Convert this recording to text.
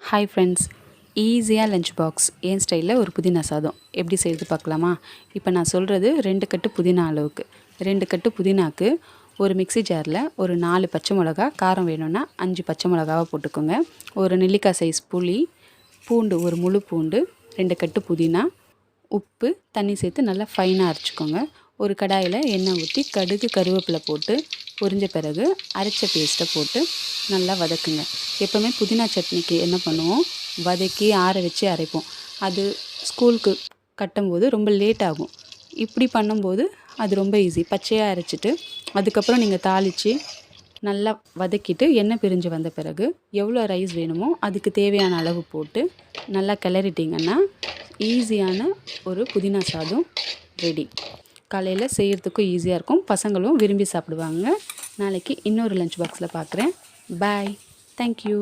Hi friends, ஈஸியாக lunch box என் ஸ்டைலில் ஒரு புதினா சாதம் எப்படி செய்கிறது பார்க்கலாமா? இப்போ நான் சொல்கிறது 2 கட்டு புதினா அளவுக்கு. 2 கட்டு புதினாக்கு ஒரு மிக்ஸி ஜாரில் ஒரு 4 பச்சை மிளகா, காரம் வேணும்னா 5 பச்சை மிளகாவை போட்டுக்கோங்க. ஒரு நெல்லிக்காய் சைஸ் புளி, பூண்டு ஒரு முழு பூண்டு, 2 கட்டு புதினா, உப்பு, தண்ணி சேர்த்து நல்லா ஃபைனாக அரைச்சிக்கோங்க. ஒரு கடாயில் எண்ணெய் ஊற்றி கடுகு கருவேப்பிலை போட்டு பொரிஞ்ச பிறகு அரைச்ச பேஸ்ட்டை போட்டு நல்லா வதக்குங்க. எப்போவுமே புதினா சட்னிக்கு என்ன பண்ணுவோம், வதக்கி ஆற வச்சு அரைப்போம். அது ஸ்கூலுக்கு கட்டும்போது ரொம்ப லேட் ஆகும். இப்படி பண்ணும்போது அது ரொம்ப ஈஸி. பச்சையாக அரைச்சிட்டு அதுக்கப்புறம் நீங்கள் தாளித்து நல்லா வதக்கிட்டு எண்ணெய் பிரிஞ்சு வந்த பிறகு எவ்வளோ ரைஸ் வேணுமோ அதுக்கு தேவையான அளவு போட்டு நல்லா கிளறிட்டிங்கன்னா ஈஸியான ஒரு புதினா சாதம் ரெடி. காலையில் செய்கிறதுக்கும் ஈஸியாக இருக்கும், பசங்களும் விரும்பி சாப்பிடுவாங்க. நாளைக்கு இன்னொரு லஞ்ச் பாக்ஸில் பார்க்குறேன். பாய். தேங்க்யூ.